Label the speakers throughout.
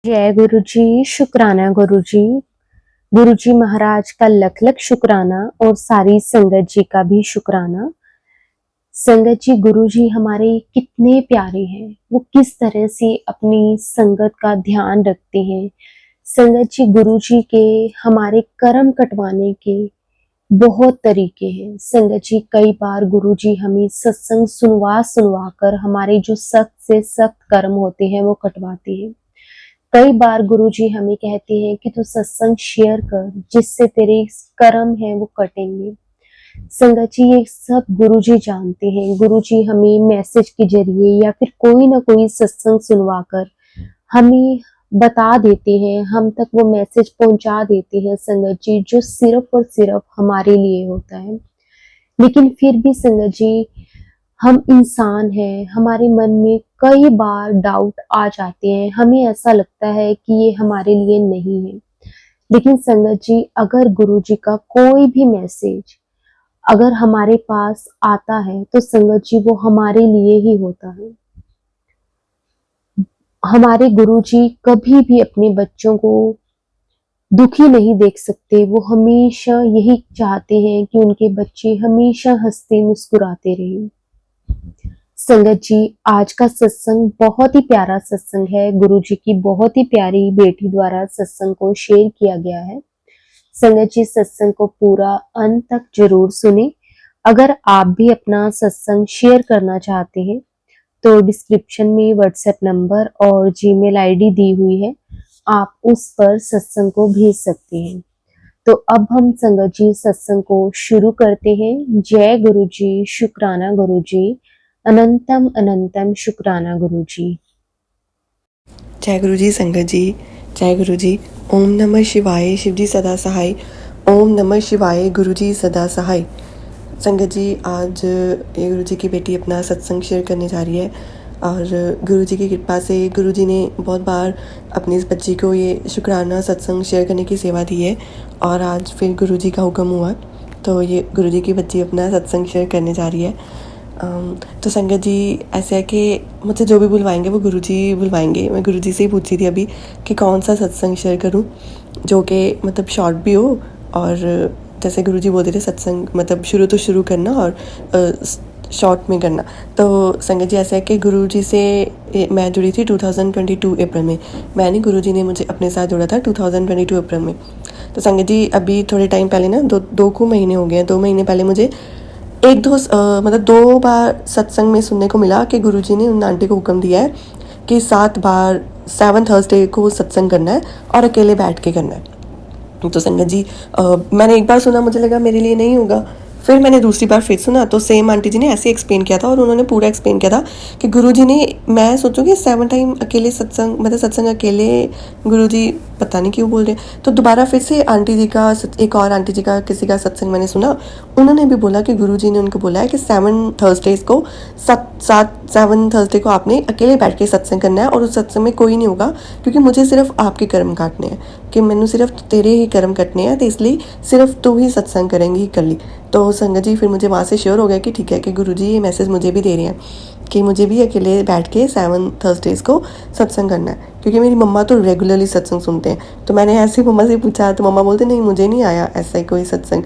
Speaker 1: जय गुरु जी, शुक्राना गुरु जी। गुरु जी महाराज का लख लख शुक्राना और सारी संगत जी का भी शुक्राना। संगत जी, गुरु जी हमारे कितने प्यारे हैं, वो किस तरह से अपनी संगत का ध्यान रखते हैं। संगत जी, गुरु जी के हमारे कर्म कटवाने के बहुत तरीके हैं। संगत जी, कई बार गुरु जी हमें सत्संग सुनवा सुनवा कर हमारे जो सख्त से सख्त कर्म होते हैं वो कटवाते हैं। कई बार गुरुजी हमें कहते हैं कि तू सत्संग शेयर कर, जिससे तेरे कर्म हैं वो कटेंगे। संगत जी, ये सब गुरुजी जानते हैं। गुरुजी हमें मैसेज के जरिए या फिर कोई ना कोई सत्संग सुनवाकर हमें बता देते हैं, हम तक वो मैसेज पहुंचा देते हैं संगत जी, जो सिर्फ और सिर्फ हमारे लिए होता है। लेकिन फिर भी संगत जी, हम इंसान हैं, हमारे मन में कई बार डाउट आ जाते हैं, हमें ऐसा लगता है कि ये हमारे लिए नहीं है। लेकिन संगत जी, अगर गुरु जी का कोई भी मैसेज अगर हमारे पास आता है तो संगत जी वो हमारे लिए ही होता है। हमारे गुरु जी कभी भी अपने बच्चों को दुखी नहीं देख सकते। वो हमेशा यही चाहते हैं कि उनके बच्चे हमेशा हंसते मुस्कुराते रहें। संगत जी, आज का सत्संग बहुत ही प्यारा सत्संग है। गुरु जी की बहुत ही प्यारी बेटी द्वारा सत्संग को शेयर किया गया है। संगत जी, सत्संग को पूरा अंत तक जरूर सुने। अगर आप भी अपना सत्संग शेयर करना चाहते हैं तो डिस्क्रिप्शन में व्हाट्सएप नंबर और जीमेल आईडी दी हुई है, आप उस पर सत्संग को भेज सकते हैं। तो अब हम संगत जी सत्संग को शुरू करते हैं। जय गुरु जी, शुक्राना गुरु जी, अनंतम अनंतम शुक्राना गुरु जी।
Speaker 2: जय गुरु जी। संगत जी, जय गुरु जी। ओम नमः शिवाय। शिव जी सदा सहाय। ओम नमः शिवाय। गुरु जी सदा सहाय। संगत जी, आज ये गुरु जी की बेटी अपना सत्संग शेयर करने जा रही है और गुरु जी की कृपा से गुरु जी ने बहुत बार अपनी इस बच्ची को ये शुक्राना सत्संग शेयर करने की सेवा दी है और आज फिर गुरु जी का हुक्म हुआ तो ये गुरु जी की बच्ची अपना सत्संग शेयर करने जा रही है। तो संगत जी, ऐसा है कि मुझे जो भी बुलवाएंगे वो गुरु जी बुलवाएंगे। मैं गुरु जी से ही पूछी थी अभी कि कौन सा सत्संग शेयर करूं जो कि मतलब शॉर्ट भी हो और जैसे गुरु जी बोलते थे सत्संग मतलब शुरू करना और शॉर्ट में करना। तो संगत जी, ऐसा है कि गुरु जी से मैं जुड़ी थी 2022 अप्रैल में। मैंने गुरु जी ने मुझे अपने साथ जोड़ा था 2022 अप्रैल में। तो संगत जी, अभी थोड़े टाइम पहले ना दो को महीने हो गए हैं। 2 महीने पहले मुझे मतलब 2 बार सत्संग में सुनने को मिला कि गुरुजी ने उन आंटी को हुक्म दिया है कि 7 बार 7 थर्सडे को सत्संग करना है और अकेले बैठ के करना है। तो संगत जी, मैंने एक बार सुना, मुझे लगा मेरे लिए नहीं होगा। फिर मैंने दूसरी बार फिर सुना तो सेम आंटी जी ने ऐसे एक्सप्लेन किया था और उन्होंने पूरा एक्सप्लेन किया था कि गुरुजी ने, मैं सोचूंगी 7 टाइम अकेले सत्संग मतलब सत्संग अकेले गुरुजी पता नहीं क्यों बोल रहे। तो दोबारा फिर से आंटी जी का एक और आंटी जी का किसी का सत्संग मैंने सुना, उन्होंने भी बोला कि गुरुजी ने उनको बोला है कि 7 थर्सडेज को 7 थर्सडे को आपने अकेले बैठ के सत्संग करना है और उस सत्संग में कोई नहीं होगा क्योंकि मुझे सिर्फ आपके कर्म काटने हैं, कि मैंने सिर्फ तेरे ही कर्म कटने हैं, तो इसलिए सिर्फ तू ही सत्संग करेंगी कर ली। तो संगत जी, फिर मुझे वहाँ से श्योर हो गया कि ठीक है कि गुरुजी ये मैसेज मुझे भी दे रहे हैं कि मुझे भी अकेले बैठ के 7 थर्सडेज को सत्संग करना है। क्योंकि मेरी मम्मा तो रेगुलरली सत्संग सुनते हैं, तो मैंने ऐसे मम्मा से पूछा तो मम्मा बोलते नहीं, मुझे नहीं आया ऐसा ही कोई सत्संग।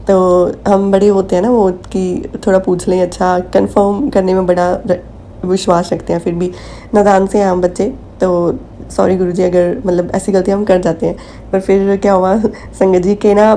Speaker 2: तो हम बड़े होते हैं ना वो कि थोड़ा पूछ लें, अच्छा कंफर्म करने में बड़ा विश्वास रखते हैं, फिर भी नादान से हैं हम बच्चे। तो सॉरी गुरुजी अगर मतलब ऐसी गलतियाँ हम कर जाते हैं। पर फिर क्या हुआ संगत जी के ना,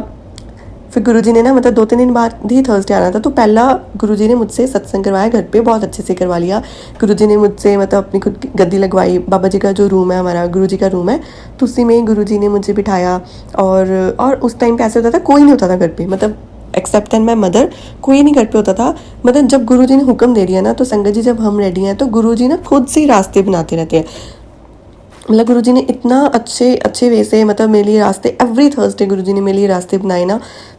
Speaker 2: फिर गुरुजी ने ना मतलब 2-3 दिन बाद ही थर्सडे आना था तो पहला गुरुजी ने मुझसे सत्संग करवाया घर पे, बहुत अच्छे से करवा लिया। गुरुजी ने मुझसे मतलब अपनी खुद गद्दी लगवाई, बाबा जी का जो रूम है हमारा गुरुजी का रूम है, तो उसी में गुरुजी ने मुझे बिठाया और उस टाइम पे ऐसे होता था कोई नहीं होता था घर पे, मतलब एक्सेप्ट देन माई मदर, कोई नहीं घर पे होता था। मतलब जब गुरुजी ने हुक्म दे दिया ना तो संगत जी जब हम रेडी हैं तो गुरुजी ना खुद से ही रास्ते बनाते रहते हैं। मतलब गुरुजी ने इतना अच्छे वे से मतलब मेरे लिए रास्ते एवरी थर्सडे गुरुजी ने मेरे लिए रास्ते बनाए ना,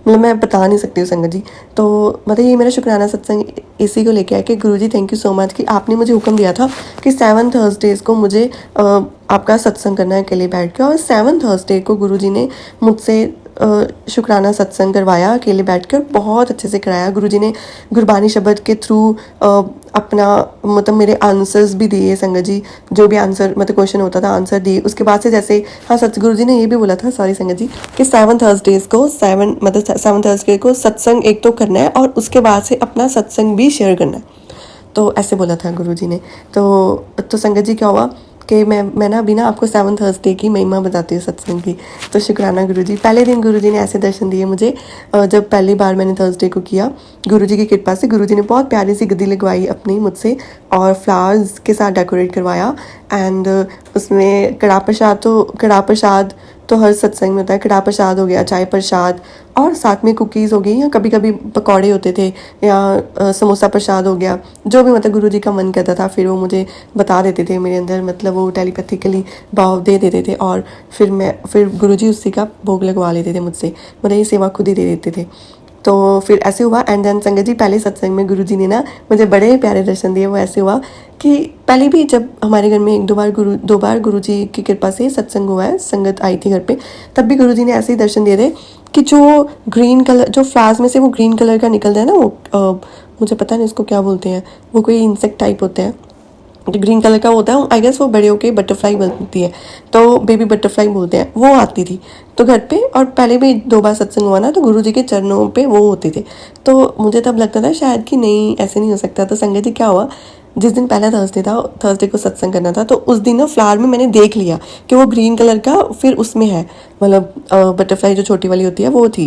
Speaker 2: मतलब मैं बता नहीं सकती हूँ संगत जी। तो मतलब ये मेरा शुक्राना सत्संग इसी को लेके है कि गुरुजी थैंक यू सो मच कि आपने मुझे हुक्म दिया था कि 7 थर्सडेज को मुझे आपका सत्संग करना है अकेले बैठ के, और 7 थर्सडे को गुरुजी ने मुझसे शुक्राना सत्संग करवाया अकेले बैठकर, बहुत अच्छे से कराया। गुरुजी ने गुरबानी शब्द के थ्रू अपना मतलब मेरे आंसर्स भी दिए संगत जी, जो भी आंसर मतलब क्वेश्चन होता था आंसर दिए। उसके बाद से जैसे हाँ सतगुरु जी ने ये भी बोला था, सॉरी संगत जी, कि 7 थर्सडेज को 7 थर्सडे को सत्संग एक तो करना है और उसके बाद से अपना सत्संग भी शेयर करना है, तो ऐसे बोला था गुरुजी ने। तो संगत जी क्या हुआ कि मैं ना अभी ना आपको 7 थर्सडे की महिमा बताती हूँ सत्संग की। तो शुक्राना गुरुजी, पहले दिन गुरुजी ने ऐसे दर्शन दिए मुझे, जब पहली बार मैंने थर्सडे को किया। गुरुजी की कृपा से गुरुजी ने बहुत प्यारी सी गद्दी लगवाई अपनी मुझसे और फ्लावर्स के साथ डेकोरेट करवाया। एंड उसमें कड़ा प्रसाद तो हर सत्संग में होता है, कड़ा प्रसाद हो गया, चाय प्रसाद, और साथ में कुकीज़ हो गई, या कभी कभी पकौड़े होते थे, या समोसा प्रसाद हो गया, जो भी मतलब गुरुजी का मन करता था फिर वो मुझे बता देते थे, मेरे अंदर मतलब वो टेलीपैथिकली भाव दे देते थे, और फिर गुरुजी उसी का भोग लगवा लेते थे मुझसे, मतलब ये सेवा खुद ही दे देते थे। तो फिर ऐसे हुआ। एंड देन संगत जी पहले सत्संग में गुरुजी ने ना मुझे बड़े प्यारे दर्शन दिए। वो ऐसे हुआ कि पहले भी जब हमारे घर में दो बार गुरुजी की कृपा से सत्संग हुआ है, संगत आई थी घर पे, तब भी गुरुजी ने ऐसे ही दर्शन दिए थे कि जो ग्रीन कलर, जो फ्लावर्स में से वो ग्रीन कलर का निकलता है ना, वो मुझे पता नहीं उसको क्या बोलते हैं, वो कोई इंसेक्ट टाइप होता है, ग्रीन कलर का होता है, आई गेस वो बड़े होके बटरफ्लाई बनती है, तो बेबी बटरफ्लाई बोलते हैं, वो आती थी तो घर पे। और पहले भी 2 बार सत्संग हुआ ना, तो गुरुजी के चरणों पे वो होते थे, तो मुझे तब लगता था शायद कि नहीं ऐसे नहीं हो सकता। तो संगत जी क्या हुआ, जिस दिन पहला थर्सडे को सत्संग करना था, तो उस दिन ना फ्लावर में मैंने देख लिया कि वो ग्रीन कलर का फिर उसमें है, मतलब बटरफ्लाई जो छोटी वाली होती है वो थी,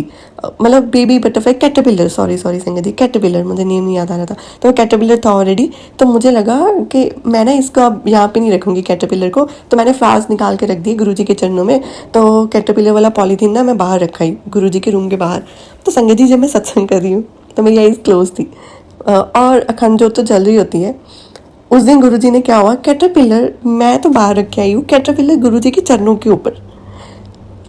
Speaker 2: मतलब बेबी बटरफ्लाई, कैटरपिलर, सॉरी संगत जी, कैटरपिलर, मुझे नेम नहीं याद आ रहा था, तो वो कैटरपिलर था ऑलरेडी। तो मुझे लगा कि मैं ना इसको अब यहाँ पे नहीं रखूँगी कैटरपिलर को, तो मैंने फ्लावर्स निकाल के रख दिए गुरुजी के चरणों में। तो कैटरपिलर वाला पॉलीथीन ना मैं बाहर रखा ही गुरुजी के रूम के बाहर। तो संगत जी जब मैं सत्संग कर रही हूँ तो मेरी आईज क्लोज थी और अखंड ज्योत तो जल रही होती है। उस दिन गुरुजी ने क्या हुआ, कैटरपिलर मैं तो बाहर रख के आई हूँ, कैटरपिलर गुरुजी के चरणों के ऊपर।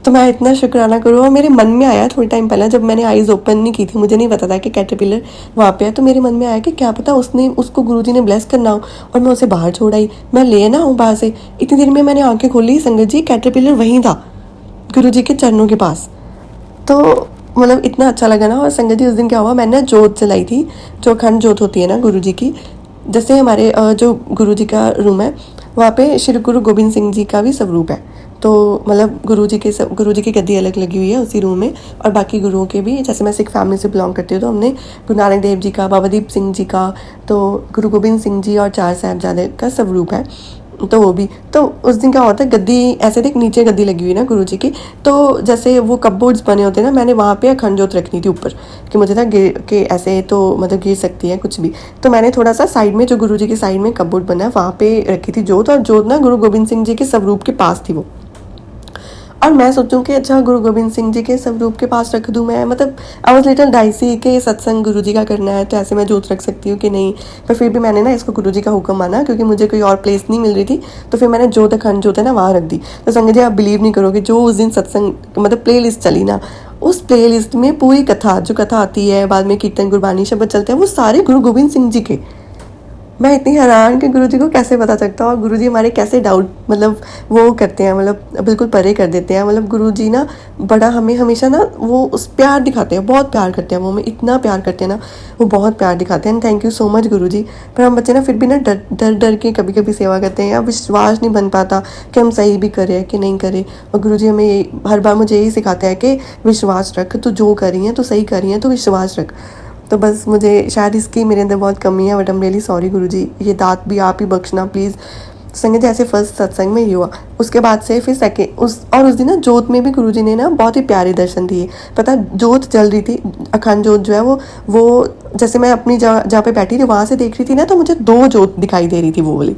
Speaker 2: तो मैं इतना शुक्राना करूँ, और मेरे मन में आया थोड़ी टाइम पहले जब मैंने आईज ओपन नहीं की थी, मुझे नहीं पता था कि कैटरपिलर वहाँ पे है, तो मेरे मन में आया कि क्या पता उसको गुरुजी ने ब्लेस करना हो और मैं उसे बाहर छोड़ आई, मैं ले ना हूँ बाहर से। इतनी देर में मैंने आंखें खोली, संगत जी कैटरपिलर वहीं था गुरुजी के चरणों के पास। तो मतलब इतना अच्छा लगा ना। और संगत जी उस दिन क्या हुआ, मैंने जोत जलाई थी, जो अखंड जोत होती है ना गुरुजी की, जैसे हमारे जो गुरुजी का रूम है वहाँ पे श्री गुरु गोबिंद सिंह जी का भी स्वरूप है, तो मतलब गुरुजी की गद्दी अलग लगी हुई है उसी रूम में, और बाकी गुरुओं के भी, जैसे मैं सिख फैमिली से बिलोंग करती हूँ, तो हमने गुरु नानक देव जी का, बाबा दीप सिंह जी का, तो गुरु गोबिंद सिंह जी और 4 साहिबजादे का स्वरूप है, तो वो भी। तो उस दिन क्या होता है, गद्दी ऐसे देख नीचे गद्दी लगी हुई ना गुरुजी की, तो जैसे वो कपबोर्ड्स बने होते हैं ना, मैंने वहाँ पे अखंड जोत रखनी थी ऊपर, कि मुझे था गिर के ऐसे तो मतलब गिर सकती है कुछ भी, तो मैंने थोड़ा सा साइड में, जो गुरुजी के साइड में कपबोर्ड बना है वहाँ पे रखी थी जोत, और जोत ना गुरु गोबिंद सिंह जी के स्वरूप के पास थी वो। और मैं सोचूं कि अच्छा गुरु गोबिंद सिंह जी के स्वरूप के पास रख दूं मैं, मतलब आई वाज लिटिल डाइसी कि सत्संग गुरु जी का करना है तो ऐसे मैं जोत रख सकती हूँ कि नहीं, पर फिर भी मैंने ना इसको गुरु जी का हुक्म माना, क्योंकि मुझे कोई और प्लेस नहीं मिल रही थी, तो फिर मैंने जोत अखंड जोत है ना वहाँ रख दी। तो संगत जी आप बिलीव नहीं करोगे, जो उस दिन सत्संग मतलब प्ले लिस्ट चली ना, उस प्ले लिस्ट में पूरी कथा, जो कथा आती है बाद में कीर्तन गुरबानी शब्द चलते हैं, वो सारे गुरु गोबिंद सिंह जी के। मैं इतनी हैरान कि गुरुजी को कैसे पता चलता, और गुरुजी हमारे कैसे डाउट मतलब वो करते हैं, मतलब बिल्कुल परे कर देते हैं। मतलब गुरुजी ना बड़ा हमें हमेशा ना वो उस प्यार दिखाते हैं, बहुत प्यार करते हैं, वो हमें इतना प्यार करते हैं ना, वो बहुत प्यार दिखाते हैं। थैंक यू सो मच गुरुजी। पर हम बच्चे ना फिर भी ना डर के कभी कभी सेवा करते हैं, या विश्वास नहीं बन पाता कि हम सही भी करें कि नहीं करें। और गुरुजी हमें यही हर बार मुझे यही सिखाते हैं कि विश्वास रख, तो जो कर रही है तो सही कर रही है, तो विश्वास रख। तो बस मुझे शायद इसकी मेरे अंदर बहुत कमी है, but I am really sorry गुरुजी, ये दात भी आप ही बख्शना प्लीज़। संगत जैसे फर्स्ट सत्संग में ये हुआ, उसके बाद से फिर सेकेंड उस दिन ना जोत में भी गुरुजी ने ना बहुत ही प्यारे दर्शन दिए। पता जोत जल रही थी, अखंड जोत जो है वो जैसे मैं अपनी जहाँ पे बैठी थी वहाँ से देख रही थी ना, तो मुझे 2 जोत दिखाई दे रही थी वो वाली।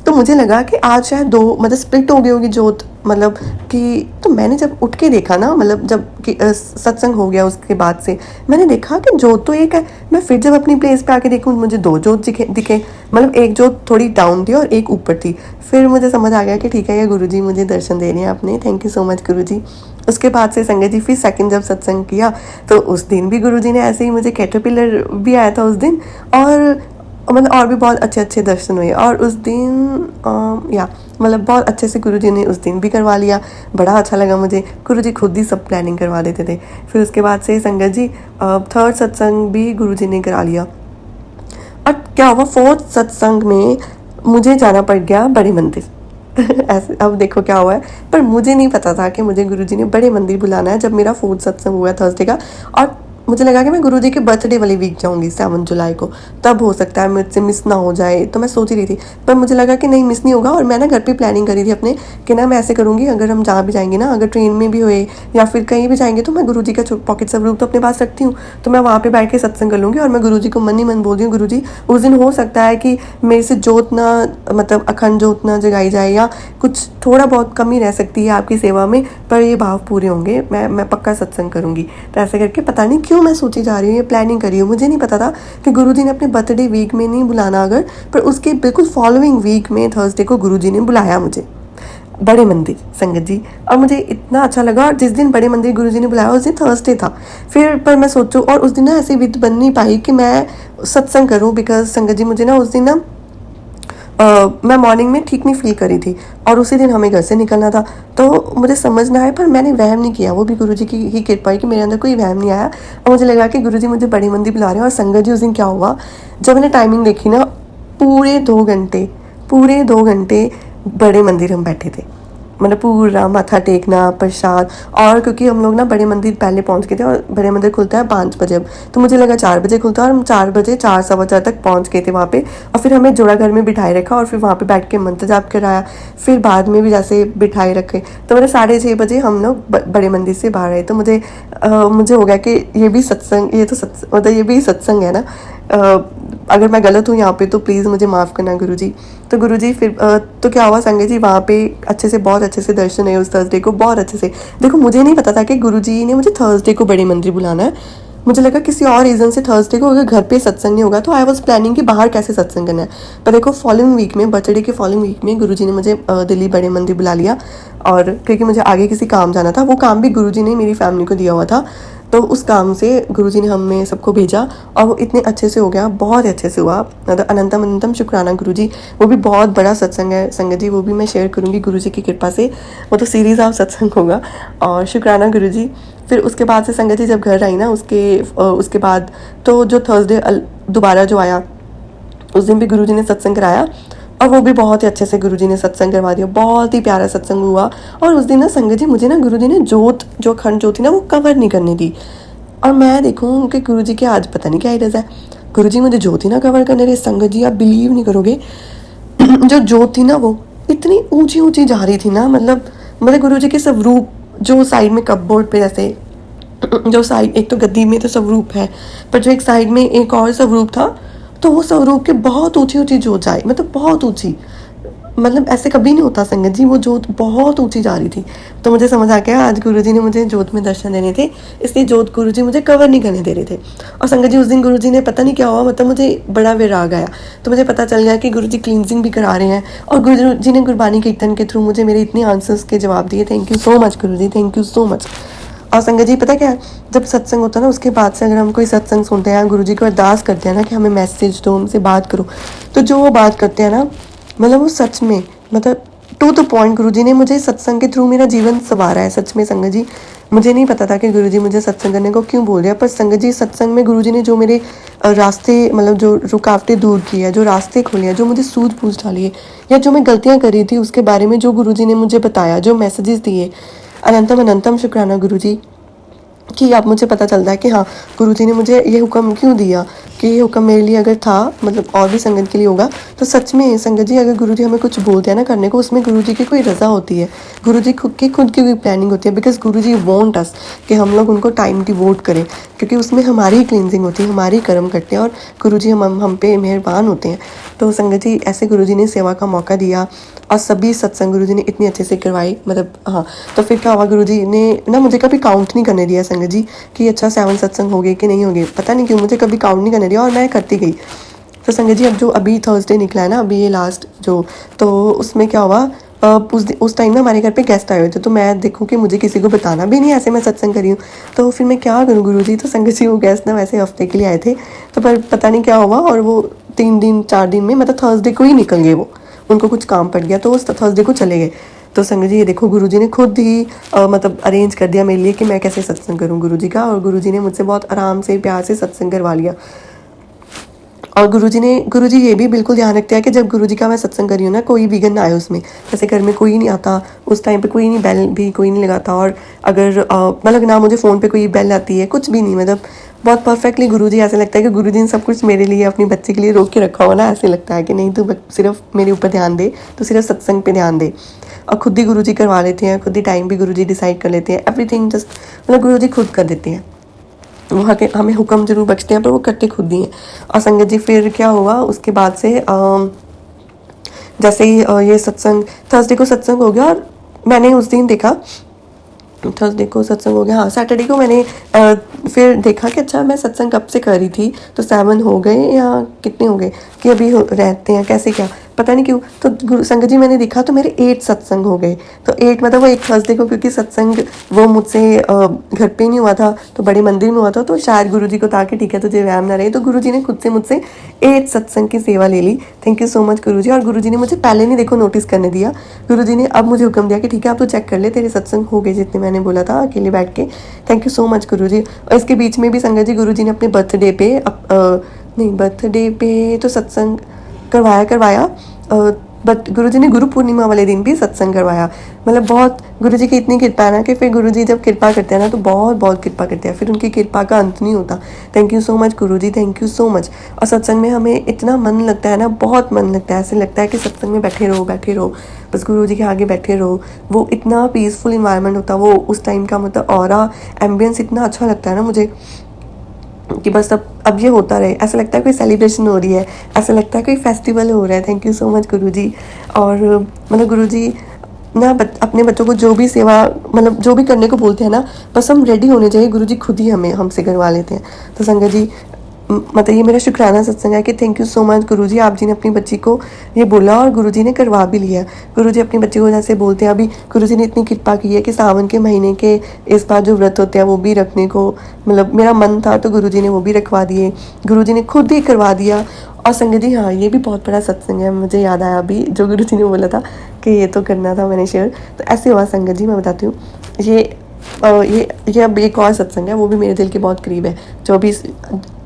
Speaker 2: तो मुझे लगा कि आज शायद 2 मतलब स्प्लिट हो गई होगी जोत, मतलब कि तो मैंने जब उठ के देखा ना, मतलब जब सत्संग हो गया उसके बाद से मैंने देखा कि जोत तो एक है। मैं फिर जब अपनी प्लेस पे आके देखूँ मुझे 2 जोत दिखे, मतलब एक जोत थोड़ी डाउन थी और एक ऊपर थी। फिर मुझे समझ आ गया कि ठीक है ये गुरुजी मुझे दर्शन दे रहे हैं अपने, थैंक यू सो मच गुरुजी। उसके बाद से संगत जी फिर सेकंड जब सत्संग किया, तो उस दिन भी गुरुजी ने ऐसे ही मुझे कैटरपिलर भी आया था उस दिन, और और मतलब और भी बहुत अच्छे अच्छे दर्शन हुए। और उस दिन या मतलब बहुत अच्छे से गुरुजी ने उस दिन भी करवा लिया, बड़ा अच्छा लगा मुझे। गुरुजी खुद ही सब प्लानिंग करवा देते थे। फिर उसके बाद से संगत जी थर्ड सत्संग भी गुरुजी ने करा लिया। और क्या हुआ, फोर्थ सत्संग में मुझे जाना पड़ गया बड़े मंदिर। ऐसे अब देखो क्या हुआ है, पर मुझे नहीं पता था कि मुझे गुरुजी ने बड़े मंदिर बुलाना है जब मेरा फोर्थ सत्संग हुआ थर्सडे का। और मुझे लगा कि मैं गुरुजी के बर्थडे वाली वीक जाऊंगी 7 जुलाई को, तब हो सकता है मुझसे मिस ना हो जाए। तो मैं सोच ही रही थी, पर मुझे लगा कि नहीं मिस नहीं होगा। और मैं ना घर पे प्लानिंग करी थी अपने कि ना मैं ऐसे करूँगी, अगर हम जहाँ भी जाएंगे ना, अगर ट्रेन में भी हुए या फिर कहीं भी जाएंगे, तो मैं गुरुजी का पॉकेट स्वरूप तो अपने पास रखती हूँ, तो मैं वहाँ पे बैठ के सत्संग कर लूँगी। और मैं गुरुजी को मन ही मन बोल रही हूँ, गुरुजी उस दिन हो सकता है कि मेरे से जोत ना, मतलब अखंड जोत ना जगाई जाए या कुछ थोड़ा बहुत कमी रह सकती है आपकी सेवा में, पर ये भाव पूरे होंगे, मैं पक्का सत्संग करूँगी। तो ऐसे करके पता नहीं क्यों मैं सोची जा रही हूँ, ये प्लानिंग करी हूँ। मुझे नहीं पता था कि गुरुजी ने अपने बर्थडे वीक में नहीं बुलाना अगर, पर उसके बिल्कुल फॉलोइंग वीक में थर्सडे को गुरुजी ने बुलाया मुझे बड़े मंदिर संगत जी। और मुझे इतना अच्छा लगा। और जिस दिन बड़े मंदिर गुरुजी ने बुलाया उस दिन थर्सडे था। फिर पर मैं सोचूं, और उस दिन ना ऐसी विध बन नहीं पाई कि मैं सत्संग करूं, बिकॉज संगत जी मुझे ना उस दिन ना मैं मॉर्निंग में ठीक नहीं फील करी थी, और उसी दिन हमें घर से निकलना था। तो मुझे समझ ना आया, पर मैंने वहम नहीं किया, वो भी गुरुजी की ही कृपा है कि मेरे अंदर कोई वहम नहीं आया। और मुझे लगा कि गुरुजी मुझे बड़ी मंदिर बुला रहे हैं। और संगत जी उस दिन क्या हुआ, जब मैंने टाइमिंग देखी ना, पूरे 2 घंटे बड़े मंदिर हम बैठे थे, मतलब पूरा माथा टेकना, प्रसाद। और क्योंकि हम लोग ना बड़े मंदिर पहले पहुंच गए थे, और बड़े मंदिर खुलता है 5 बजे, तो मुझे लगा 4 बजे खुलता है, और हम 4 बजे 4 सवा 4 तक पहुंच गए थे वहाँ पे। और फिर हमें जोड़ा घर में बिठाए रखा, और फिर वहाँ पे बैठ के मंत्र जाप कराया। फिर बाद में भी जैसे बिठाए रखे, तो मेरे 6:30 बजे हम लोग बड़े मंदिर से बाहर आए। तो मुझे हो गया कि ये भी सत्संग, ये तो सत्संग, मतलब ये भी सत्संग है ना। अगर मैं गलत हूँ यहाँ पे तो प्लीज़ मुझे माफ़ करना गुरुजी। तो गुरुजी फिर तो क्या हुआ संगत जी, वहाँ पे बहुत अच्छे से दर्शन है उस थर्सडे को, बहुत अच्छे से। देखो मुझे नहीं पता था कि गुरुजी ने मुझे थर्सडे को बड़े मंदिर बुलाना है। मुझे लगा किसी और रीज़न से थर्सडे को अगर घर पे सत्संग नहीं होगा तो आई वॉज प्लानिंग कि बाहर कैसे सत्संग करना है। पर देखो फॉलोइंग वीक में, बर्थडे के फॉलोइंग वीक में गुरुजी ने मुझे दिल्ली बड़े मंदिर बुला लिया। और क्योंकि मुझे आगे किसी काम जाना था, वो काम भी गुरुजी ने मेरी फैमिली को दिया हुआ था, तो उस काम से गुरुजी ने हमें सबको भेजा। और वो इतने अच्छे से हो गया, बहुत अच्छे से हुआ। मतलब अनंतम शुक्राना गुरुजी। वो भी बहुत बड़ा सत्संग है संगत जी, वो भी मैं शेयर करूँगी गुरुजी की कृपा से। वो तो सीरीज़ ऑफ सत्संग होगा। और शुक्राना गुरुजी। फिर उसके बाद से संगत जी जब घर आई ना, उसके बाद तो जो थर्सडे दोबारा जो आया, उस दिन भी गुरुजी ने सत्संग कराया, और वो भी बहुत ही अच्छे से गुरुजी ने सत्संग करवा दिया, बहुत ही प्यारा सत्संग हुआ। और उस दिन ना संगत जी मुझे ना गुरुजी ने जोत, जो अखंड जोत थी ना, वो कवर नहीं करने दी। और मैं देखूँ कि गुरुजी के आज पता नहीं क्या आइडियाज़ है, गुरुजी मुझे जोत ही ना कवर करने रहे। संगत जी आप बिलीव नहीं करोगे, जो जोत थी ना वो इतनी ऊंची ऊंची जा रही थी ना, मतलब गुरुजी के स्वरूप जो साइड में कपबोर्ड पे जैसे, जो साइड एक तो गद्दी में तो स्वरूप है, पर जो एक साइड में एक और स्वरूप था, तो वो स्वरूप के बहुत ऊंची ऊंची जोत जाए, मतलब बहुत ऊंची, मतलब ऐसे कभी नहीं होता संगत जी, वो जोत बहुत ऊंची जा रही थी। तो मुझे समझ आ गया आज गुरुजी ने मुझे जोत में दर्शन देने थे, इसलिए जोत गुरुजी मुझे कवर नहीं करने दे रहे थे। और संगत जी उस दिन गुरुजी ने पता नहीं क्या हुआ, मतलब मुझे बड़ा वैराग आया। तो मुझे पता चल गया कि गुरुजी क्लींजिंग भी करा रहे हैं, और गुरुजी ने गुरबानी कीर्तन के थ्रू मुझे मेरे इतने आंसर्स के जवाब दिए। Thank you so much Guruji, thank you so much. और संगत जी पता क्या है, जब सत्संग होता है ना, उसके बाद से अगर हम कोई सत्संग सुनते हैं, गुरुजी को अरदास करते हैं ना कि हमें मैसेज दो, हमसे बात करो, तो जो वो बात करते हैं ना, मतलब वो सच में, मतलब टू द पॉइंट गुरुजी ने मुझे सत्संग के थ्रू मेरा जीवन संवारा है सच में संगत जी। मुझे नहीं पता था कि गुरुजी मुझे सत्संग करने को क्यों बोल रहे हैं, पर संगत जी सत्संग में गुरुजी ने जो मेरे रास्ते, मतलब जो रुकावटें दूर की है, जो रास्ते खोले हैं, जो मुझे सूझ बूझ डाली है, या जो मैं गलतियाँ करी थी उसके बारे में जो गुरुजी ने मुझे बताया, जो मैसेजेस दिए, अनंतम शुक्राना गुरुजी, कि अब मुझे पता चलता है कि हाँ गुरुजी ने मुझे ये हुक्म क्यों दिया, कि ये हुक्म मेरे लिए अगर था, मतलब और भी संगत के लिए होगा। तो सच में संगत जी अगर गुरुजी हमें कुछ बोलते हैं ना करने को, उसमें गुरुजी की कोई रज़ा होती है, गुरुजी खुद की कोई प्लानिंग होती है, बिकॉज गुरुजी वांट अस कि हम लोग उनको टाइम डिवोट करें, क्योंकि उसमें हमारी क्लींजिंग होती है, हमारी कर्म करते हैं, और गुरुजी हम पे मेहरबान होते हैं। तो संगत जी ऐसे गुरुजी ने सेवा का मौका दिया, और सभी सत्संग गुरुजी ने इतनी अच्छे से करवाई, मतलब हाँ। तो फिर क्या हुआ, गुरुजी ने ना मुझे कभी काउंट नहीं करने दिया संगत जी कि अच्छा 7 सत्संग हो गए कि नहीं हो गए, पता नहीं क्यों मुझे कभी काउंट नहीं करने दिया, और मैं करती गई। तो संगत जी अब जो अभी थर्सडे निकला है ना, अभी ये लास्ट जो, तो उसमें क्या हुआ, उस टाइम ना हमारे घर पे गेस्ट आए हुए थे, तो मैं देखूँ कि मुझे किसी को बताना भी नहीं ऐसे मैं सत्संग करी हूँ, तो फिर मैं क्या करूँ गुरुजी। तो संगत जी वो गेस्ट ना वैसे हफ्ते के लिए आए थे, तो पर पता नहीं क्या हुआ, और वो 3 दिन 4 दिन में, मतलब थर्सडे को ही निकल गए वो, उनको कुछ काम पड़ गया तो वो थर्सडे को चले गए। तो संगत जी ये देखो गुरुजी ने खुद ही मतलब अरेंज कर दिया मेरे लिए कि मैं कैसे सत्संग करूं गुरुजी का, और गुरुजी ने मुझसे बहुत आराम से प्यार से सत्संग करवा लिया। और गुरुजी ये भी बिल्कुल ध्यान रखते हैं कि जब गुरुजी का मैं सत्संग कर रही हूँ ना, कोई विघ्न ना आए उसमें। जैसे घर में कोई नहीं आता उस टाइम पे, कोई नहीं, बेल भी कोई नहीं लगाता, और अगर मतलब ना मुझे फ़ोन पे कोई बेल आती है, कुछ भी नहीं, मतलब बहुत परफेक्टली गुरुजी, ऐसे लगता है कि गुरुजी ने सब कुछ मेरे लिए, अपनी बच्चे के लिए रोक के रखा हो ना, ऐसे लगता है कि नहीं तू सिर्फ मेरे ऊपर ध्यान दे, तो सिर्फ सत्संग पे ध्यान दे। और खुद ही गुरुजी करवा लेते हैं, खुद ही टाइम भी गुरुजी डिसाइड कर लेते हैं, एवरीथिंग जस्ट मतलब गुरुजी खुद कर देते हैं। वो हमें हुक्म जरूर बख्शते हैं पर वो करते खुद ही हैं। और संगत जी फिर क्या हुआ उसके बाद से, जैसे ही ये सत्संग, थर्सडे को सत्संग हो गया, और मैंने उस दिन देखा, थर्सडे को सत्संग हो गया, हाँ सैटरडे को मैंने फिर देखा कि अच्छा मैं सत्संग कब से कर रही थी, तो 7 हो गए या कितने हो गए कि अभी रहते हैं, कैसे क्या पता नहीं क्यों। तो संगत जी मैंने देखा तो मेरे 8 सत्संग हो गए। तो 8 मतलब वो एक थर्सडे को, क्योंकि सत्संग वो मुझसे घर पे नहीं हुआ था, तो बड़े मंदिर में हुआ था, तो शायद गुरुजी को था कि ठीक है तुझे व्यायाम ना रहे, तो गुरुजी ने खुद से मुझसे 8 सत्संग की सेवा ले ली। थैंक यू सो मच गुरुजी। और गुरुजी ने मुझे पहले नहीं देखो नोटिस करने दिया, गुरुजी ने अब मुझे हुक्म दिया कि ठीक है आप तो चेक कर ले, तेरे सत्संग हो गए जितने मैंने बोला था अकेले बैठ के। थैंक यू सो मच गुरुजी। और इसके बीच में भी संगत जी गुरुजी ने अपने बर्थडे पे बर्थडे पे तो सत्संग करवाया बट गुरुजी ने गुरु पूर्णिमा वाले दिन भी सत्संग करवाया। मतलब बहुत गुरुजी की इतनी कृपा है ना कि फिर गुरुजी जब कृपा करते हैं ना तो बहुत बहुत कृपा करते हैं, फिर उनकी कृपा का अंत नहीं होता। Thank you so much Guruji, thank you so much. और सत्संग में हमें इतना मन लगता है ना, बहुत मन लगता है, ऐसे लगता है कि सत्संग में बैठे रहो, बस गुरुजी के आगे बैठे रहो। वो इतना पीसफुल इन्वायरमेंट होता है वो उस टाइम का, मतलब ऑरा एम्बियंस इतना अच्छा लगता है ना मुझे कि बस अब ये होता रहे, ऐसा लगता है कोई सेलिब्रेशन हो रही है, ऐसा लगता है कोई फेस्टिवल हो रहा है। थैंक यू सो मच गुरुजी। और मतलब गुरुजी ना अपने बच्चों को जो भी सेवा, मतलब जो भी करने को बोलते हैं ना, बस हम रेडी होने चाहिए, गुरुजी खुद ही हमसे करवा लेते हैं। तो संगत जी मतलब ये मेरा शुक्राना सत्संग है कि थैंक यू सो मच गुरुजी, आप जी ने अपनी बच्ची को ये बोला और गुरुजी ने करवा भी लिया। गुरुजी अपनी बच्ची को जैसे बोलते हैं, अभी गुरुजी ने इतनी कृपा की है कि सावन के महीने के इस बार जो व्रत होते हैं वो भी रखने को, मतलब मेरा मन था तो गुरुजी ने वो भी रखवा दिए, गुरुजी ने खुद ही करवा दिया। और संगत जी हाँ, ये भी बहुत बड़ा सत्संग है, मुझे याद आया अभी जो गुरुजी ने बोला था कि ये तो करना था, मैंने शेयर। तो ऐसे हुआ संगत जी, मैं बताती हूँ। ये अब एक और सत्संग है, वो भी मेरे दिल के बहुत करीब है। जो भी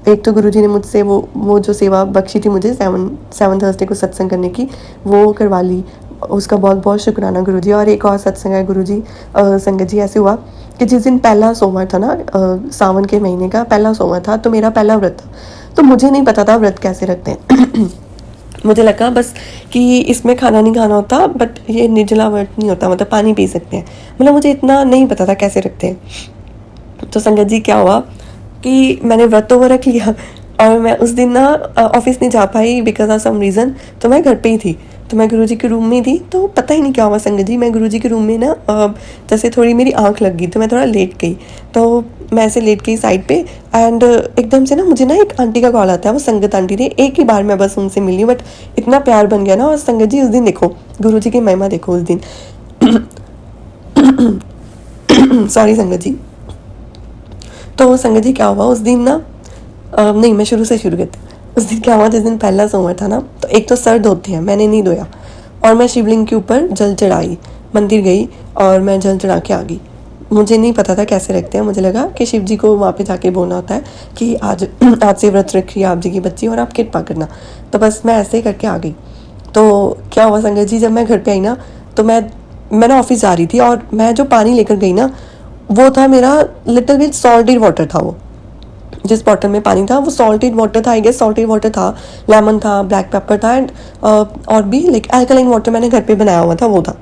Speaker 2: एक तो गुरुजी ने मुझसे वो जो सेवा बख्शी थी मुझे 7 थर्सडे को सत्संग करने की, वो करवा ली, उसका बहुत बहुत शुक्राना गुरुजी। और एक और सत्संग है गुरुजी, संगत जी ऐसे हुआ कि जिस दिन पहला सोमवार था ना, सावन के महीने का पहला सोमवार था, तो मेरा पहला व्रत था। तो मुझे नहीं पता था व्रत कैसे रखते हैं मुझे लगा बस कि इसमें खाना नहीं खाना होता, बट ये निर्जला व्रत नहीं होता, मतलब पानी पी सकते हैं, मतलब मुझे इतना नहीं पता था कैसे रखते हैं। तो संगत जी क्या हुआ कि मैंने व्रत तो वो रख लिया, और मैं उस दिन ना ऑफिस नहीं जा पाई बिकॉज ऑफ सम रीज़न, तो मैं घर पे ही थी, तो मैं गुरुजी के रूम में थी। तो पता ही नहीं क्या हुआ संगत जी, मैं गुरुजी के रूम में ना जैसे थोड़ी मेरी आंख लग गई, तो मैं थोड़ा लेट गई, तो मैं ऐसे लेट गई साइड पे, एंड एकदम से ना मुझे ना एक आंटी का कॉल आता है, वो संगत आंटी थी। एक ही बार मैं बस उनसे मिली, बट इतना प्यार बन गया ना। और संगत जी उस दिन देखो गुरुजी की महिमा देखो उस दिन सॉरी संगत जी। तो संगत जी क्या हुआ उस दिन ना, नहीं मैं शुरू से शुरू करती हूँ। उस दिन क्या हुआ, जिस दिन पहला सोमवार था ना, तो एक तो सर धोते हैं, मैंने नहीं धोया, और मैं शिवलिंग के ऊपर जल चढ़ाई, मंदिर गई और मैं जल चढ़ा के आ गई। मुझे नहीं पता था कैसे रखते हैं, मुझे लगा कि शिव जी को वहाँ पे जाके बोलना होता है कि आज से व्रत रखिए आप जी की बच्ची और आप कृपा करना। तो बस मैं ऐसे ही करके आ गई। तो क्या हुआ संगत जी, जब मैं घर पे आई ना, तो मैं ना ऑफिस जा रही थी, और मैं जो पानी लेकर गई ना, वो था मेरा लिटिल बिट सॉल्टेड वाटर था। वो जिस बॉटल में पानी था वो सॉल्टेड वाटर था, आई गेस सॉल्टेड वाटर था, लेमन था, ब्लैक पेपर था, एंड और भी लाइक अल्कलाइन वाटर मैंने घर पे बनाया हुआ था, वो था।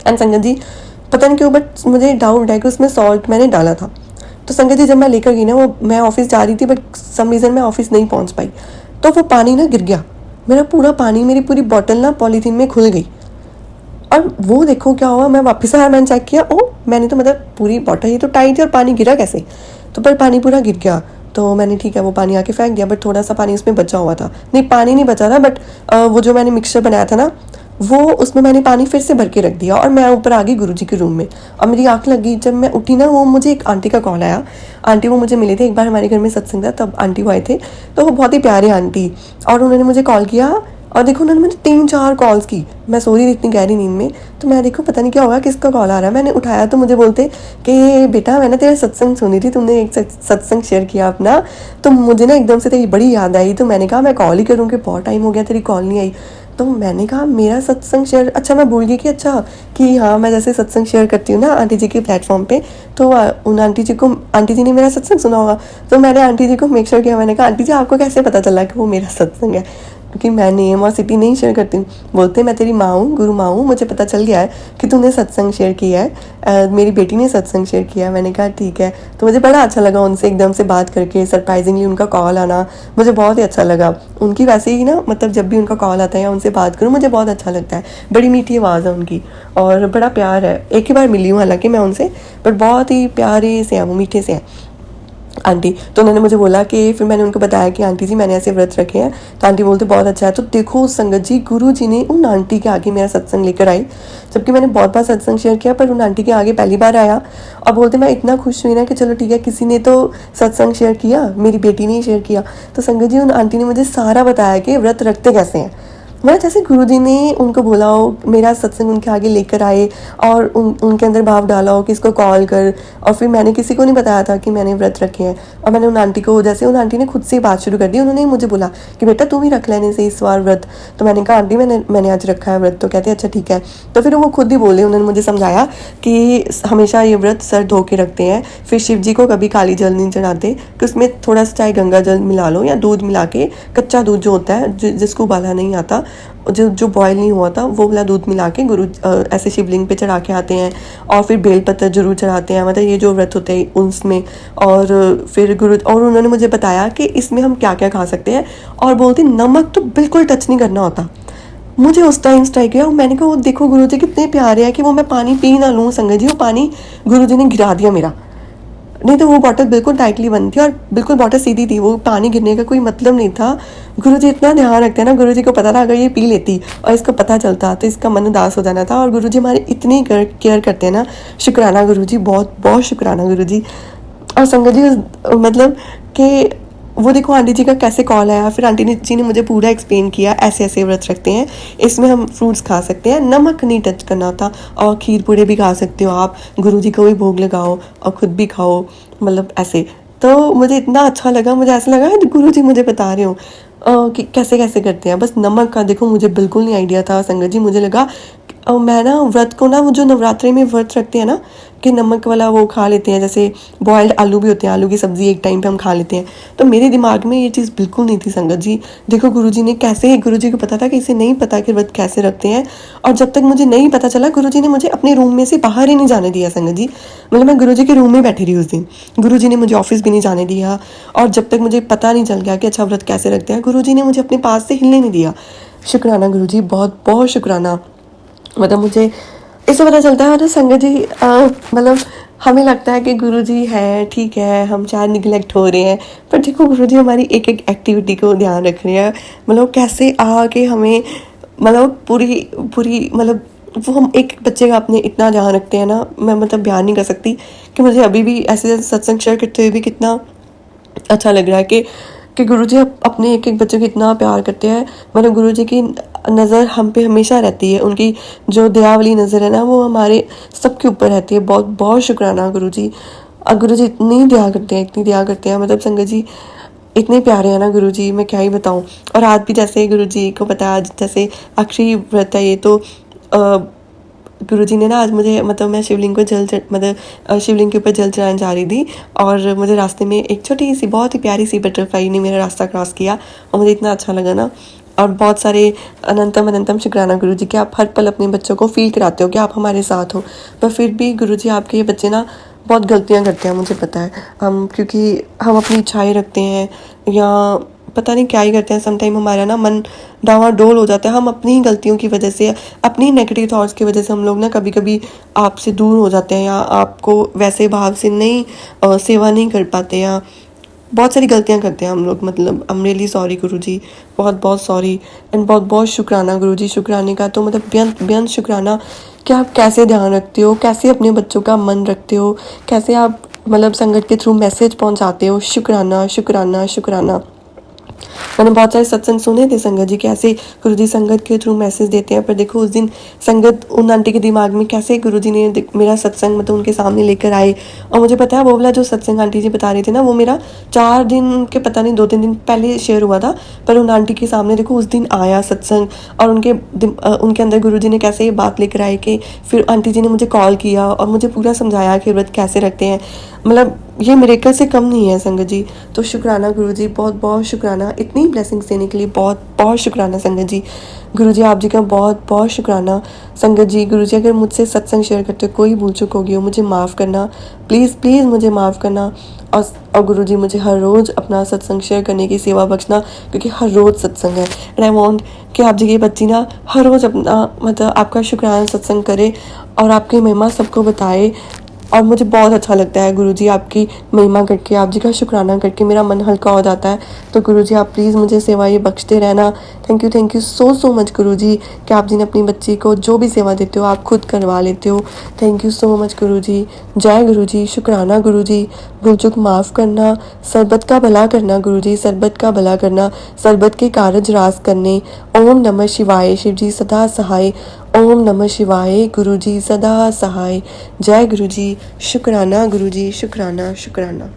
Speaker 2: एंड संगत जी पता नहीं क्यों बट मुझे डाउट है कि उसमें सॉल्ट मैंने डाला था। तो संगत जी जब मैं लेकर गई ना, वो मैं ऑफिस जा रही थी, बट सम रीज़न मैं ऑफिस नहीं पहुंच पाई, तो वो पानी ना गिर गया, मेरा पूरा पानी, मेरी पूरी बॉटल ना पॉलीथीन में खुल गई। और वो देखो क्या हुआ, मैं वापस आया, मैंने चेक किया, ओ मैंने तो मतलब पूरी बॉटल ही तो टाइट थी और पानी गिरा कैसे, तो पर पानी पूरा गिर गया। तो मैंने ठीक है वो पानी आके फेंक दिया, बट थोड़ा सा पानी उसमें बचा हुआ था, नहीं पानी नहीं बचा था, बट वो जो मैंने मिक्सचर बनाया था ना, वो उसमें मैंने पानी फिर से भर के रख दिया और मैं ऊपर आ गई गुरुजी के रूम में। और मेरी आँख लगी, जब मैं उठी ना, वो मुझे एक आंटी का कॉल आया। आंटी वो मुझे मिले थे, एक बार हमारे घर में सत्संग था तब आंटी वो आए थे, तो वो बहुत ही प्यारे आंटी, और उन्होंने मुझे कॉल किया और देखो उन्होंने मुझे 3-4 कॉल्स की। मैं सो रही थी इतनी गहरी नींद में, तो मैं देखो पता नहीं क्या होगा, किसका कॉल आ रहा है। मैंने उठाया तो मुझे बोलते कि बेटा मैंने तेरा सत्संग सुनी थी, तुमने एक सत्संग शेयर किया अपना, तो मुझे ना एकदम से तेरी बड़ी याद आई। तो मैंने कहा मैं कॉल ही करूँ कि बहुत टाइम हो गया तेरी कॉल नहीं आई। तो मैंने कहा मेरा सत्संग शेयर, अच्छा मैं भूल गई कि अच्छा कि हाँ मैं जैसे सत्संग शेयर करती हूँ ना आंटी जी के प्लेटफॉर्म पे, तो उन आंटी जी ने मेरा सत्संग सुना होगा। तो मैंने आंटी जी को मेक श्योर किया, मैंने कहा आंटी जी आपको कैसे पता चला कि वो मेरा सत्संग है, क्योंकि मैं नेम और सिटी नहीं शेयर करती हूँ। बोलते मैं तेरी माँ हूँ, गुरु माँ हूँ, मुझे पता चल गया है कि तूने सत्संग शेयर किया है, मेरी बेटी ने सत्संग शेयर किया है। मैंने कहा ठीक है। तो मुझे बड़ा अच्छा लगा उनसे एकदम से बात करके, सरप्राइजिंगली उनका कॉल आना मुझे बहुत ही अच्छा लगा। उनकी वैसे ही ना, मतलब जब भी उनका कॉल आता है या उनसे बात करूँ मुझे बहुत अच्छा लगता है। बड़ी मीठी आवाज़ है उनकी और बड़ा प्यार है। एक ही बार मिली हूँ हालांकि मैं उनसे, पर बहुत ही प्यारे से हैं वो, मीठे से हैं आंटी। तो उन्होंने मुझे बोला कि, फिर मैंने उनको बताया कि आंटी जी मैंने ऐसे व्रत रखे हैं। तो आंटी बोलते बहुत अच्छा है। तो देखो संगत जी, गुरु जी ने उन आंटी के आगे मेरा सत्संग लेकर आई, जबकि मैंने बहुत बार सत्संग शेयर किया, पर उन आंटी के आगे पहली बार आया। और बोलते मैं इतना खुश हुई ना कि चलो ठीक है, किसी ने तो सत्संग शेयर किया, मेरी बेटी ने ही शेयर किया। तो संगत जी उन आंटी ने मुझे सारा बताया कि व्रत रखते कैसे हैं। मैं जैसे गुरुजी ने उनको बोला हो, मेरा सत्संग उनके आगे लेकर आए और उनके अंदर भाव डाला हो कि इसको कॉल कर, और फिर मैंने किसी को नहीं बताया था कि मैंने व्रत रखे हैं। और मैंने उन आंटी को, जैसे उन आंटी ने खुद से बात शुरू कर दी, उन्होंने मुझे बोला कि बेटा तू भी रख लेने से इस बार व्रत। तो मैंने कहा आंटी मैंने आज रखा है व्रत। तो कहते अच्छा ठीक है। तो फिर वो खुद ही बोले, उन्होंने मुझे समझाया कि हमेशा ये व्रत सर धो के रखते हैं, फिर शिव जी को कभी काली जल नहीं चढ़ाते, कि उसमें थोड़ा सा चाहे गंगा जल मिला लो या दूध मिला के, कच्चा दूध जो होता है जिसको उबाला नहीं आता, जो बॉयल नहीं हुआ था, वो वाला दूध मिला के गुरु ऐसे शिवलिंग पे चढ़ा के आते हैं। और फिर बेलपत्र जरूर चढ़ाते हैं, मतलब ये जो व्रत होते हैं उसमें। और फिर और उन्होंने मुझे बताया कि इसमें हम क्या क्या खा सकते हैं, और बोलते नमक तो बिल्कुल टच नहीं करना होता। मुझे उस टाइम स्ट्राइक किया, और मैंने कहा वो देखो गुरुजी कितने प्यारे हैं कि वो मैं पानी पी ना लूँ। संगत जी वो पानी गुरुजी ने गिरा दिया मेरा, नहीं तो वो बॉटल बिल्कुल टाइटली बंद थी और बिल्कुल बॉटल सीधी थी, वो पानी गिरने का कोई मतलब नहीं था। गुरुजी इतना ध्यान रखते हैं ना, गुरुजी को पता था अगर ये पी लेती और इसको पता चलता तो इसका मन उदास हो जाना था। और गुरुजी हमारी इतनी केयर करते हैं ना, शुक्राना गुरुजी, बहुत बहुत शुक्राना गुरुजी। और संगत जी मतलब कि वो देखो आंटी जी का कैसे कॉल आया, फिर आंटी जी ने मुझे पूरा एक्सप्लेन किया ऐसे ऐसे व्रत रखते हैं, इसमें हम फ्रूट्स खा सकते हैं, नमक नहीं टच करना होता, और खीर पूड़े भी खा सकते हो आप, गुरुजी को भी भोग लगाओ और खुद भी खाओ, मतलब ऐसे। तो मुझे इतना अच्छा लगा, मुझे ऐसा लगा गुरुजी मुझे बता रहे हो कि कैसे कैसे करते हैं। बस नमक का देखो मुझे बिल्कुल नहीं आइडिया था संगत जी। मुझे लगा मैं ना व्रत को ना, वो जो नवरात्रि में व्रत रखते हैं ना कि नमक वाला वो खा लेते हैं, जैसे बॉयल्ड आलू भी होते हैं, आलू की सब्जी एक टाइम पे हम खा लेते हैं, तो मेरे दिमाग में ये चीज़ बिल्कुल नहीं थी संगत जी। देखो गुरुजी ने कैसे, गुरुजी को पता था कि इसे नहीं पता कि व्रत कैसे रखते हैं, और जब तक मुझे नहीं पता चला गुरुजी ने मुझे अपने रूम में से बाहर ही नहीं जाने दिया संगत जी। मतलब मैं गुरुजी के रूम में बैठी रही उस दिन, गुरुजी ने मुझे ऑफिस भी नहीं जाने दिया, और जब तक मुझे पता नहीं चल गया कि अच्छा व्रत कैसे रखते हैं, गुरुजी ने मुझे अपने पास से हिलने नहीं दिया। शुक्राना गुरुजी, बहुत बहुत शुक्राना। मतलब मुझे इससे पता चलता है ना संगत जी, मतलब हमें लगता है कि गुरुजी है ठीक है, हम शायद निगलेक्ट हो रहे हैं, पर देखो गुरुजी हमारी एक एक एक्टिविटी को ध्यान रख रहे हैं, मतलब कैसे आके हमें, मतलब पूरी पूरी, मतलब वो हम एक बच्चे का अपने इतना ध्यान रखते हैं ना, मैं मतलब बयान नहीं कर सकती कि मुझे अभी भी ऐसे सत्संग शेयर करते हुए भी कितना अच्छा लग रहा है कि गुरुजी अपने एक एक बच्चे को इतना प्यार करते हैं। मतलब गुरुजी की नज़र हम पे हमेशा रहती है, उनकी जो दया वाली नज़र है ना वो हमारे सबके ऊपर रहती है। बहुत बहुत शुक्राना गुरुजी। गुरुजी इतनी दया करते हैं, इतनी दया करते हैं, मतलब संगत जी इतने प्यारे हैं ना गुरुजी, मैं क्या ही बताऊँ। और आज भी जैसे गुरुजी को पता है, जैसे आखिरी व्रत है ये, तो गुरुजी ने ना आज मुझे, मतलब मैं शिवलिंग को शिवलिंग के ऊपर जल चढ़ाने जा रही थी, और मुझे रास्ते में एक छोटी सी बहुत ही प्यारी सी बटरफ्लाई ने मेरा रास्ता क्रॉस किया, और मुझे इतना अच्छा लगा ना। और बहुत सारे अनंतम अनंतम शुक्राना गुरुजी कि आप हर पल अपने बच्चों को फील कराते हो कि आप हमारे साथ हो, पर फिर भी गुरुजी आपके ये बच्चे ना बहुत गलतियाँ करते हैं, मुझे पता है। क्योंकि हम अपनी इच्छाएं रखते हैं या पता नहीं क्या ही करते हैं, समटाइम हमारा ना मन डावाडोल हो जाता है, हम अपनी ही गलतियों की वजह से, अपनी नेगेटिव थॉट्स की वजह से हम लोग ना कभी कभी आपसे दूर हो जाते हैं, या आपको वैसे भाव से नहीं सेवा नहीं कर पाते, या बहुत सारी गलतियाँ करते हैं हम लोग, मतलब आई एम रियली सॉरी गुरुजी, बहुत बहुत सॉरी एंड बहुत बहुत शुक्राना गुरुजी। शुक्राने का तो मतलब बेअंत बेअंत शुक्राना कि आप कैसे ध्यान रखते हो, कैसे अपने बच्चों का मन रखते हो, कैसे आप मतलब संगत के थ्रू मैसेज पहुंचाते हो। शुक्राना शुक्राना शुक्राना। मैंने बहुत सारे सत्संग सुने थे संगत जी कैसे गुरुजी संगत के थ्रू मैसेज देते हैं, पर देखो उस दिन संगत उन आंटी के दिमाग में कैसे गुरुजी ने मेरा सत्संग मतलब उनके सामने लेकर आए। और मुझे पता है वो वाला जो सत्संग आंटी जी बता रही थी ना, वो मेरा 4 दिन के पता नहीं 2-3 दिन पहले शेयर हुआ था, पर उन आंटी के सामने देखो उस दिन आया सत्संग। और उनके अंदर गुरुजी ने कैसे ये बात लेकर आए कि फिर आंटी जी ने मुझे कॉल किया और मुझे पूरा समझाया कि व्रत कैसे रखते हैं। मतलब ये मिरेकल से कम नहीं है संगत जी। तो शुक्राना गुरुजी, बहुत बहुत शुक्राना इतनी ब्लेसिंग्स देने के लिए, बहुत बहुत शुक्राना संगत जी। गुरुजी आप जी का बहुत बहुत शुक्राना संगत जी। गुरुजी अगर मुझसे सत्संग शेयर करते कोई भूल चूक होगी हो मुझे माफ़ करना, प्लीज़ प्लीज़ मुझे माफ़ करना। और गुरुजी मुझे हर रोज़ अपना सत्संग शेयर करने की सेवा बख्शना, क्योंकि हर रोज़ सत्संग है एंड आई वांट कि आप जी की बच्ची ना हर रोज़ अपना मतलब आपका शुक्राना सत्संग करे और आपकी महिमा सबको बताए। और मुझे बहुत अच्छा लगता है गुरुजी आपकी महिमा करके, आप जी का शुक्राना करके मेरा मन हल्का हो जाता है। तो गुरुजी आप प्लीज़ मुझे सेवा ये बख्शते रहना। थैंक यू सो मच गुरुजी कि आप जी ने अपनी बच्ची को जो भी सेवा देते हो आप खुद करवा लेते हो। थैंक यू सो मच गुरुजी। जय गुरुजी, शुक्राना गुरुजी। भूल चूक माफ़ करना, सरबत का भला करना गुरुजी, सरबत का भला करना, सरबत के कारज रास करने। ओम नमः शिवाय, शिव जी सदा सहाय। ओम नमः शिवाय, गुरुजी सदा सहाय। जय गुरुजी, शुक्राना गुरुजी, शुक्राना शुक्राना।